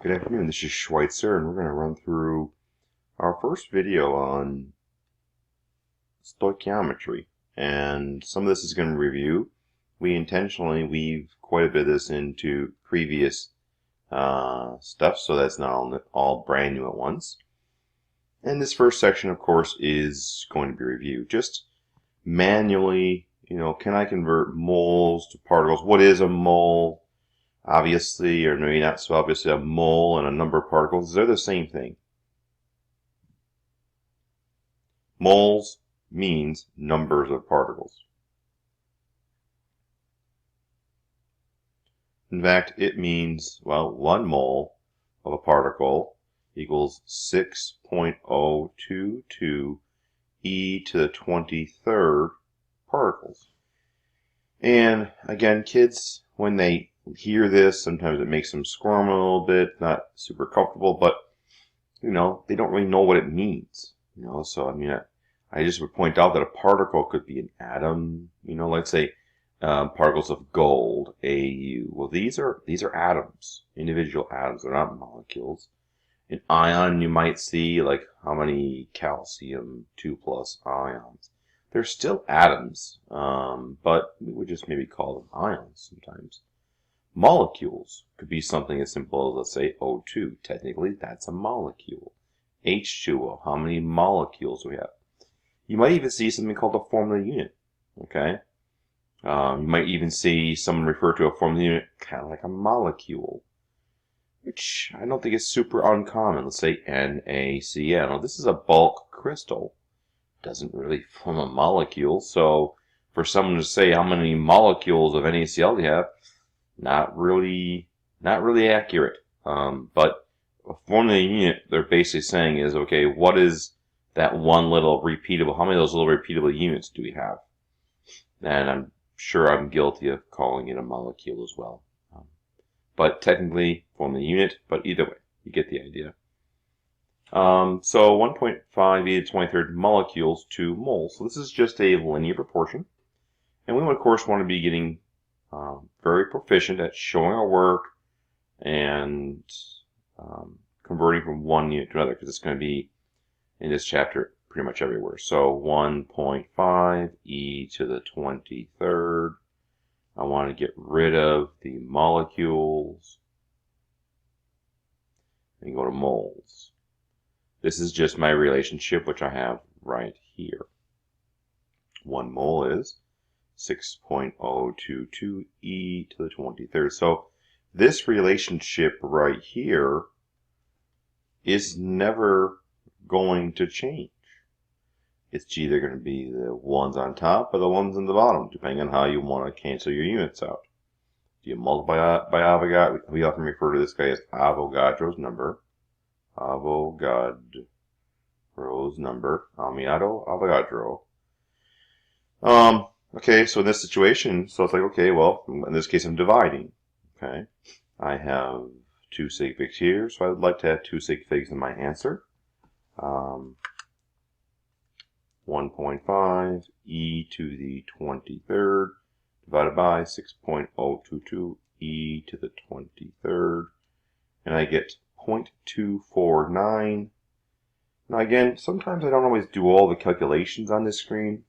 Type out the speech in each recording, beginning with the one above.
Good afternoon, this is Schweitzer, and we're going to run through our first video on stoichiometry. And some of this is going to review. We intentionally weave quite a bit of this into previous stuff, so that's not all brand new at once. And this first section, of course, is going to be review. Just manually, can I convert moles to particles? What is a mole? Obviously, or maybe not so obviously, a mole and a number of particles, they're the same thing. Moles means numbers of particles. In fact, it means, well, 1 mole of a particle equals 6.022 e to the 23rd particles. And again, kids, when they hear this, sometimes it makes them squirm a little bit, not super comfortable, but they don't really know what it means. So I just would point out that a particle could be an atom. Let's say particles of gold, Au. Well, these are atoms, individual atoms. They're not molecules. An ion, you might see like how many calcium 2+ ions. They're still atoms, but we would just maybe call them ions sometimes. Molecules could be something as simple as, let's say, O2. Technically, that's a molecule. H2O, how many molecules do we have? You might even see something called a formula unit, okay? You might even see someone refer to a formula unit kind of like a molecule, which I don't think is super uncommon. Let's say NaCl. Now, this is a bulk crystal. It doesn't really form a molecule, so for someone to say how many molecules of NaCl do you have, not really accurate. But a formula unit, they're basically saying is, okay, what is that one little repeatable? How many of those little repeatable units do we have? And I'm sure I'm guilty of calling it a molecule as well. But technically, formula unit. But either way, you get the idea. So 1.5 e to the 23rd molecules to moles. So this is just a linear proportion, and we of course want to be getting very proficient at showing our work and converting from one unit to another, because it's going to be in this chapter pretty much everywhere. So 1.5 e to the 23rd. I want to get rid of the molecules and go to moles. This is just my relationship, which I have right here. 1 mole is 6.022 e to the 23rd. So this relationship right here is never going to change. It's either going to be the ones on top or the ones on the bottom, depending on how you want to cancel your units out. Do you multiply by Avogadro? We often refer to this guy as Avogadro's number. Avogadro's number. Avogadro. Okay, so in this situation, so it's like, okay, well, in this case I'm dividing. Okay, I have 2 sig figs here, so I would like to have 2 sig figs in my answer. 1.5 e to the 23rd divided by 6.022 e to the 23rd, and I get 0.249. Now again, sometimes I don't always do all the calculations on this screen,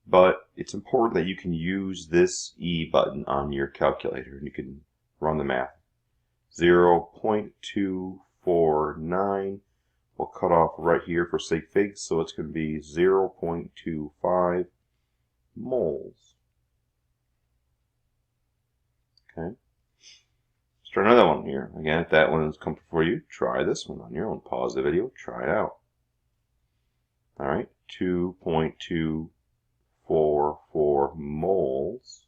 but it's important that you can use this E button on your calculator and you can run the math. 0.249 will cut off right here for sig figs, so it's going to be 0.25 moles. Okay. Let's try another one here. Again, if that one is comfortable for you, try this one on your own. Pause the video, try it out. Alright, 2.244 moles.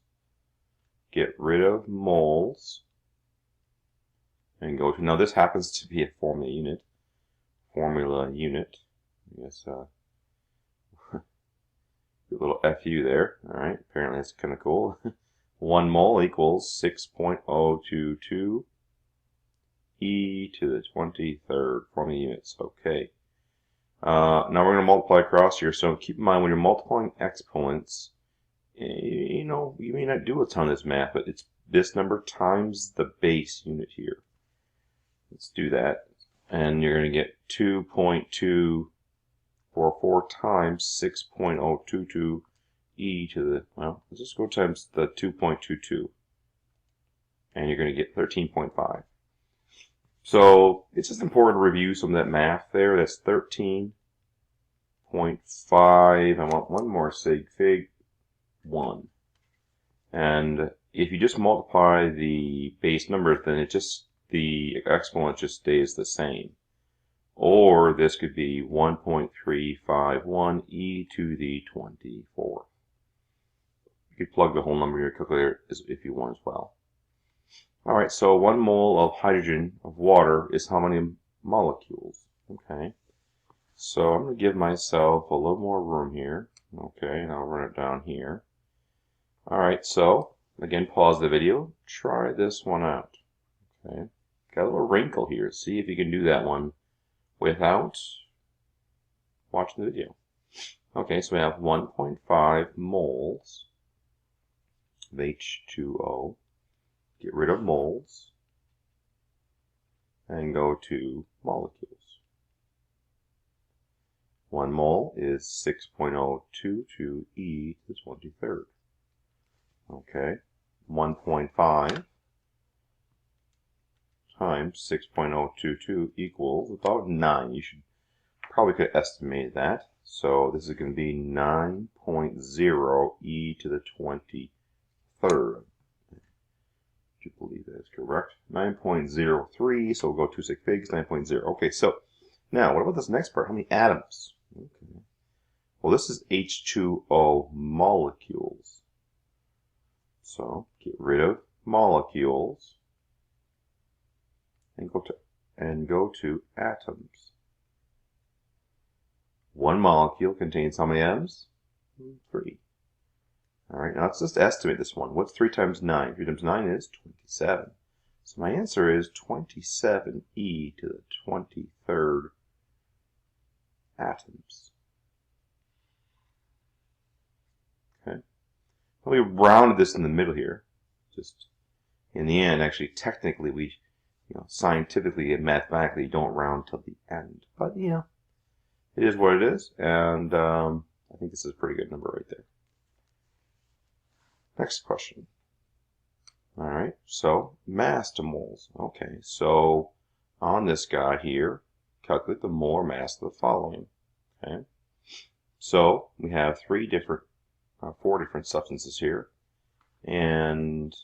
Get rid of moles. And go to, now this happens to be a formula unit. I guess a little FU there. Alright, apparently that's kind of cool. 1 mole equals 6.022 e to the 23rd formula units. Okay. Now we're going to multiply across here. So keep in mind when you're multiplying exponents, you may not do a ton of this math, but it's this number times the base unit here. let's do that. And you're going to get 2.244 times 6.022 e to the, well, let's just go times the 2.22. And you're going to get 13.5. So it's just important to review some of that math there. That's 13.5. I want one more sig fig 1. And if you just multiply the base numbers, then it just, the exponent just stays the same. Or this could be 1.351 e to the 24. You could plug the whole number in your calculator if you want as well. Alright, so 1 mole of hydrogen of water is how many molecules? Okay. So I'm going to give myself a little more room here. Okay, and I'll run it down here. Alright, so again, pause the video. Try this one out. Okay. Got a little wrinkle here. See if you can do that one without watching the video. Okay, so we have 1.5 moles of H2O. Get rid of moles and go to molecules. 1 mole is 6.022 e to the 23rd. Okay, 1.5 times 6.022 equals about 9. You should probably could estimate that. So this is going to be 9.0 e to the 23rd. Do you believe that is correct? 9.03, so we'll go 2 sig figs, 9.0. Okay, so now what about this next part? How many atoms? Okay. Well, this is H2O molecules. So get rid of molecules and go to atoms. 1 molecule contains how many atoms? 3. Alright, now let's just estimate this one. What's 3 times 9? 3 times 9 is 27. So my answer is 27 e to the 23rd atoms. Okay. Well, we rounded this in the middle here. Just in the end, actually, technically, we, scientifically and mathematically don't round till the end. But, it is what it is. And I think this is a pretty good number right there. Next question. All right, so mass to moles. Okay, so on this guy here, calculate the molar mass of the following. Okay, so we have 4 different substances here, and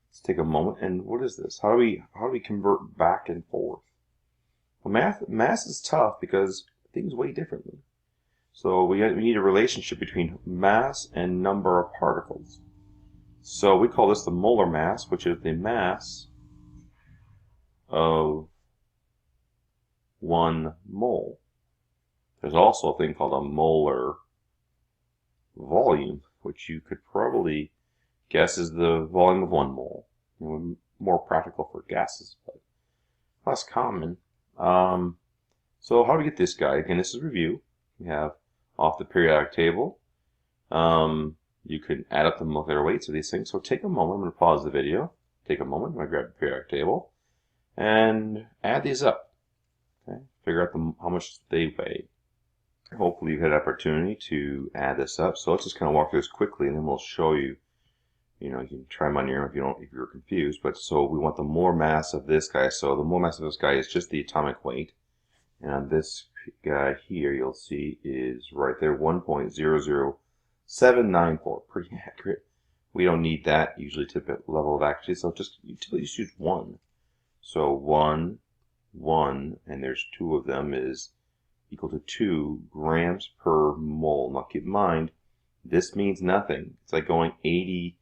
let's take a moment. And what is this? How do we convert back and forth? Well, mass is tough because things weigh differently. So we need a relationship between mass and number of particles. So we call this the molar mass, which is the mass of 1 mole. There's also a thing called a molar volume, which you could probably guess is the volume of 1 mole. More practical for gases, but less common. So how do we get this guy? Again, this is review. We have off the periodic table. You can add up the molecular weights of these things. So take a moment. I'm going to pause the video. Take a moment. I'm going to grab the periodic table and add these up. Okay. Figure out how much they weigh. Hopefully you've had an opportunity to add this up. So let's just kind of walk through this quickly, and then we'll show you. You can try them on your own if you're confused. But so we want the molar mass of this guy. So the molar mass of this guy is just the atomic weight, and on this guy here, you'll see is right there, 1.00794. Pretty accurate. We don't need that usually to the level of accuracy, so just use 1. So 1, and there's 2 of them is equal to 2 grams per mole. Now keep in mind, this means nothing. It's like going 80,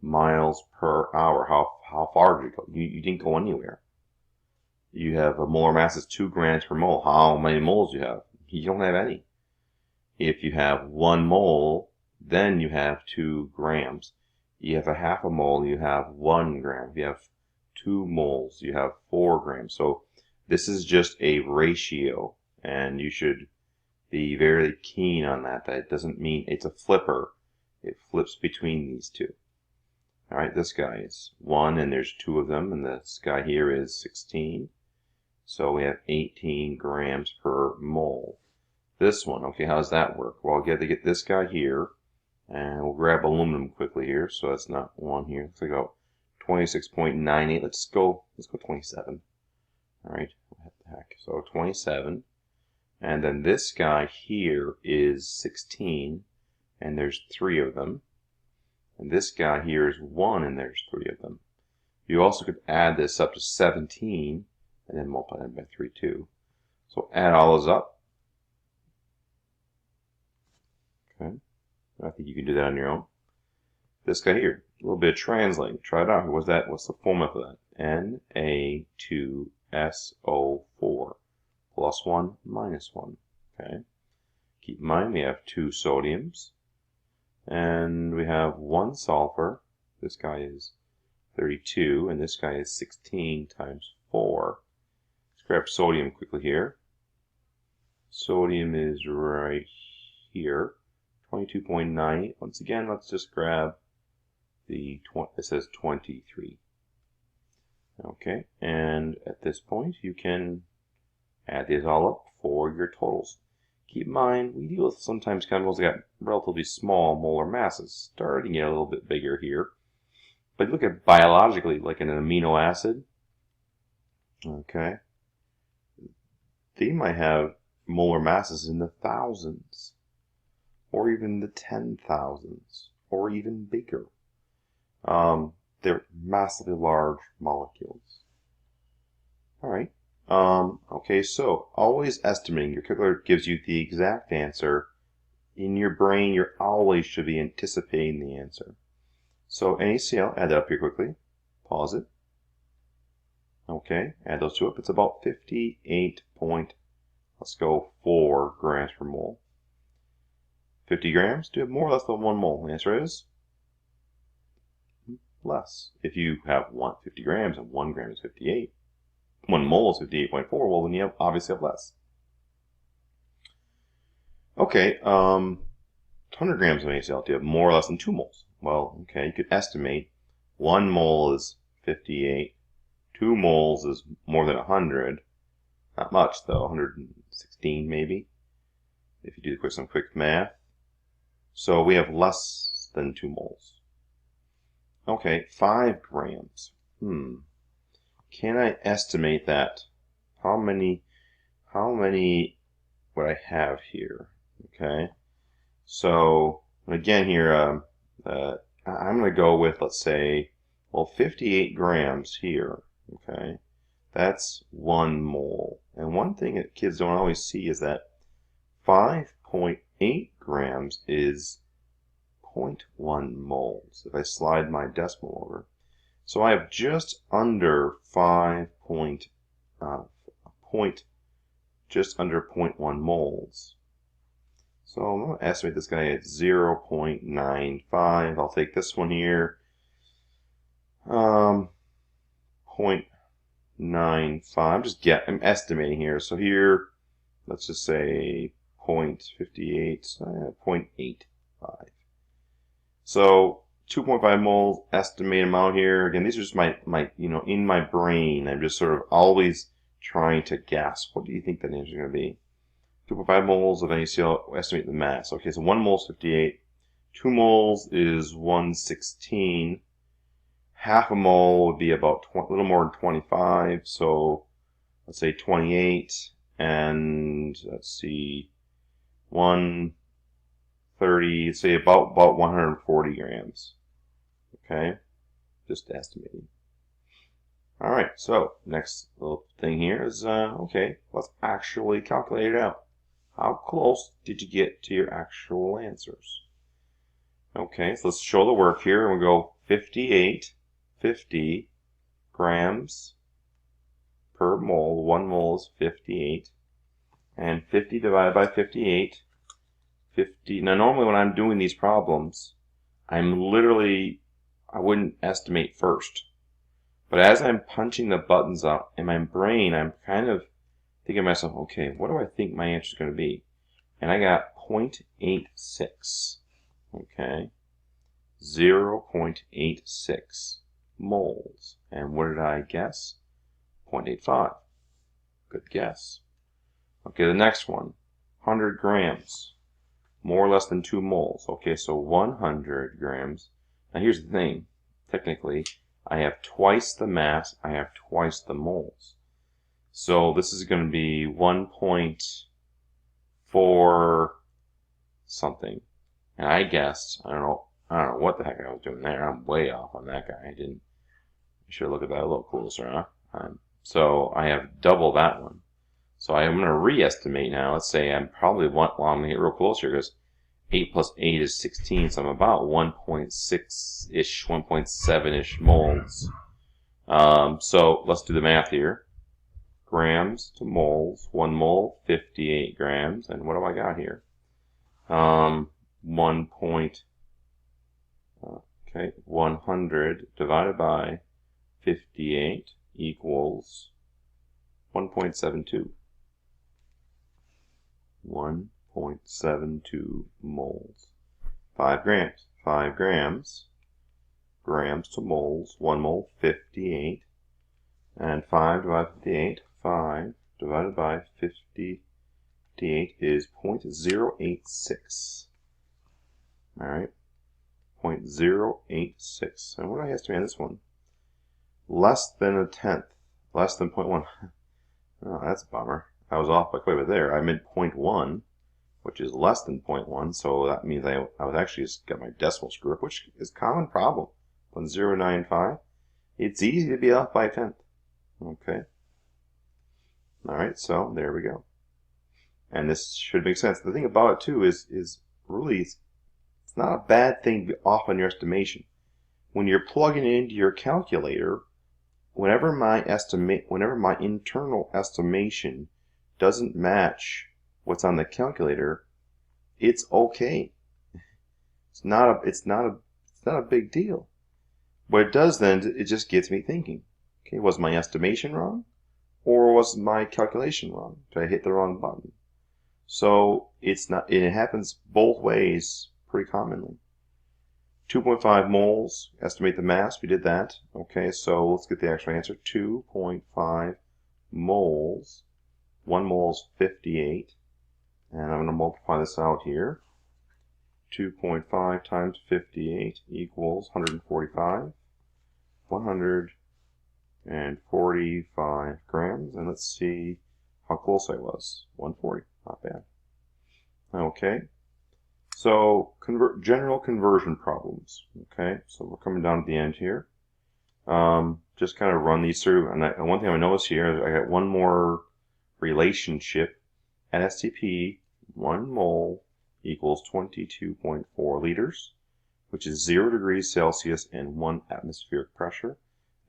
miles per hour. How far did you go? You didn't go anywhere. You have a molar mass is 2 grams per mole. How many moles do you have? You don't have any. If you have 1 mole, then you have 2 grams. You have a half a mole, you have 1 gram. If you have 2 moles, you have 4 grams. So this is just a ratio, and you should be very keen on that. That doesn't mean it's a flipper. It flips between these two. All right, this guy is 1, and there's 2 of them, and this guy here is 16. So we have 18 grams per mole. This one, okay, how does that work? Well, I'll get to get this guy here, and we'll grab aluminum quickly here, so that's not 1 here. Let's go 26.98. Let's go 27. All right, what the heck? So 27, and then this guy here is 16, and there's 3 of them. And this guy here is 1, and there's 3 of them. You also could add this up to 17, and then multiply that by 3 too. So add all those up. Okay, I think you can do that on your own. This guy here, a little bit of translating. Try it out. What's that? What's the formula for that? Na2SO4 plus 1 minus 1. Okay. Keep in mind we have 2 sodiums, and we have 1 sulfur. This guy is 32, and this guy is 16 times 4. Let's grab sodium quickly here. Sodium is right here, 22.98. Once again, let's just grab the, it says 23. Okay, and at this point, you can add these all up for your totals. Keep in mind, we deal with sometimes chemicals that got relatively small molar masses, starting to get a little bit bigger here. But look at biologically, like in an amino acid, okay, they might have molar masses in the thousands, or even the 10,000s, or even bigger. They're massively large molecules. All right. Okay, so always estimating. Your calculator gives you the exact answer. In your brain, you always should be anticipating the answer. So NaCl, add that up here quickly. Pause it. Okay, add those two up. It's about 58 point, let's go 4 grams per mole. 50 grams, do you have more or less than 1 mole? The answer is less. If you have 50 grams and 1 gram is 58, 1 mole is 58.4, well then you obviously have less. Okay, 100 grams of NaCl, do you have more or less than 2 moles? Well, okay, you could estimate 1 mole is 58, 2 moles is more than 100. Not much though, 116 maybe, if you do some quick math. So we have less than 2 moles. Okay, 5 grams. Can I estimate that? How many would I have here? Okay, so again here, I'm going to go with, let's say, well, 58 grams here. Okay, that's 1 mole. And one thing that kids don't always see is that 5.8 grams is 0.1 moles. If I slide my decimal over, so I have just under just under 0.1 moles. So I'm going to estimate this guy at 0.95. I'll take this one here, 0.95. I'm estimating here. So here, let's just say 0.58, 0.85. So 2.5 moles estimated amount here. Again, these are just my in my brain, I'm just sort of always trying to guess. What do you think that answer is going to be? 2.5 moles of NaCl, estimate the mass. Okay, so 1 mole is 58. 2 moles is 116. Half a mole would be about a little more than 25. So let's say 28. And let's see, 130, say about 140 grams. Okay, just estimating. All right, so next little thing here is, okay, let's actually calculate it out. How close did you get to your actual answers? Okay, so let's show the work here. We'll go 50 grams per mole. 1 mole is 58. And 50 divided by 58, 50. Now normally when I'm doing these problems, I wouldn't estimate first. But as I'm punching the buttons up in my brain, I'm kind of thinking to myself, okay, what do I think my answer is going to be? And I got 0.86. Okay, 0.86 moles. And what did I guess? 0.85. Good guess. Okay, the next one, 100 grams, more or less than 2 moles. Okay, so 100 grams. Now here's the thing, technically, I have twice the mass, I have twice the moles. So this is going to be 1.4 something. And I guessed, I don't know what the heck I was doing there. I'm way off on that guy. I should look at that a little closer, huh? So I have double that one. So I'm going to re-estimate now. Let's say I'm probably I'm going to get real close here because 8 plus 8 is 16, so I'm about 1.6-ish, 1.7-ish moles. So let's do the math here. Grams to moles. 1 mole, 58 grams. And what do I got here? 100 divided by 58 equals 1.72. 1.72 moles. 5 grams. 5 grams. Grams to moles. 1 mole, 58. And 5 divided by 58. 5 divided by 58 is 0.086. Alright. 0.086. And what do I estimate on this one? Less than a tenth. Less than 0.1. Oh, that's a bummer. I was off by quite a bit there. I meant 0.1, which is less than 0.1, so that means I was actually just got my decimal screwed up, which is a common problem. 0.095. It's easy to be off by a tenth. Okay. Alright, so there we go. And this should make sense. The thing about it too is really it's not a bad thing to be off on your estimation. When you're plugging it into your calculator, whenever my internal estimation doesn't match what's on the calculator, it's okay. It's not a big deal. What it does then, it just gets me thinking. Okay, was my estimation wrong, or was my calculation wrong? Did I hit the wrong button? So it happens both ways pretty commonly. 2.5 moles, estimate the mass, we did that. Okay, so let's get the actual answer. 2.5 moles. 1 mole is 58. And I'm going to multiply this out here. 2.5 times 58 equals 145. 145 grams. And let's see how close I was. 140. Not bad. Okay. So, general conversion problems. Okay, so we're coming down to the end here. Just kind of run these through. And one thing I notice here is I got one more relationship. At STP, 1 mole equals 22.4 liters, which is 0 degrees Celsius and 1 atmospheric pressure.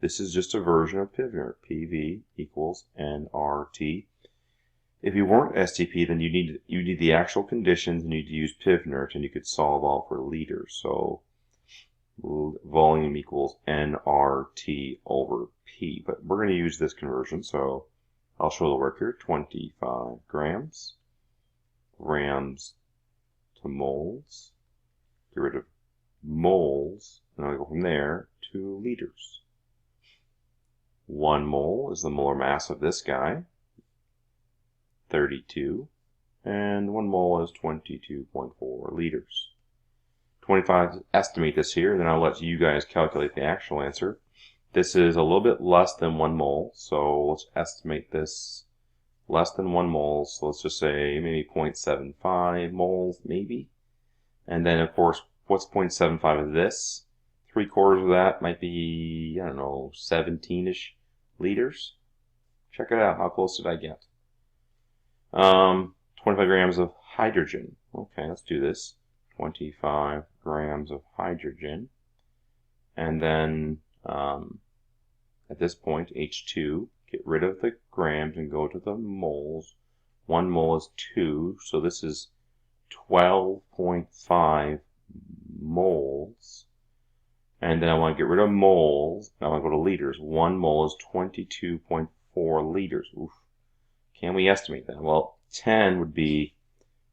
This is just a version of PIV. PV equals nRT. If you weren't STP, then you need the actual conditions, and you need to use PIV, and you could solve all for liters. So volume equals nRT over P. But we're going to use this conversion, so I'll show the work here. 25 grams. Grams to moles. Get rid of moles, and I'll go from there to liters. 1 mole is the molar mass of this guy. 32, and 1 mole is 22.4 liters. 25, estimate this here, then I'll let you guys calculate the actual answer. This is a little bit less than 1 mole, so let's estimate this less than 1 mole, so let's just say maybe 0.75 moles, maybe. And then, of course, what's 0.75 of this? 3/4 of that might be, I don't know, 17-ish liters. Check it out, how close did I get? 25 grams of hydrogen. Okay, let's do this. 25 grams of hydrogen. And then, at this point, H2, get rid of the grams and go to the moles. 1 mole is 2, so this is 12.5 moles. And then I want to get rid of moles. Now I want to go to liters. 1 mole is 22.4 liters. Oof. Can we estimate that? Well, 10 would be,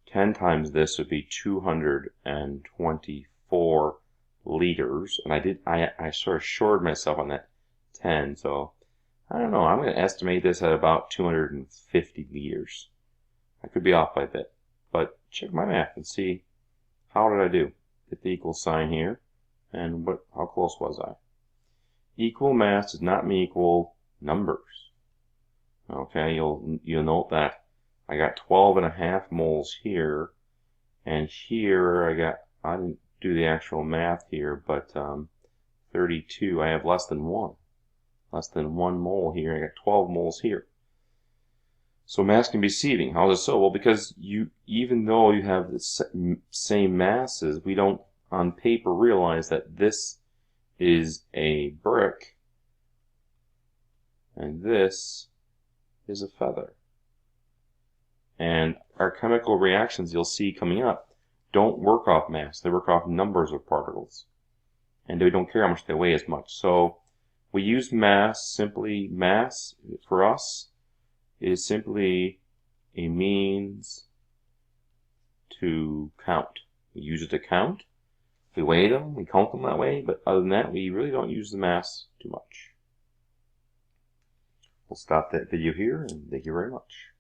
10 times this would be 224 liters, and I sort of shorted myself on that 10, so I don't know, I'm going to estimate this at about 250 liters. I could be off by a bit, but check my math and see how did I do. Hit the equal sign here, and how close was I? Equal mass does not mean equal numbers. Okay, you'll note that I got 12.5 moles here, and here I didn't do the actual math here, but 32, I have less than 1 mole here. I got 12 moles here. So mass can be deceiving. How is it so? Well, because even though you have the same masses, we don't on paper realize that this is a brick and this is a feather. And our chemical reactions you'll see coming up don't work off mass. They work off numbers of particles. And they don't care how much they weigh as much. So we use mass for us is simply a means to count. We use it to count. We weigh them, we count them that way, but other than that, we really don't use the mass too much. We'll stop that video here, and thank you very much.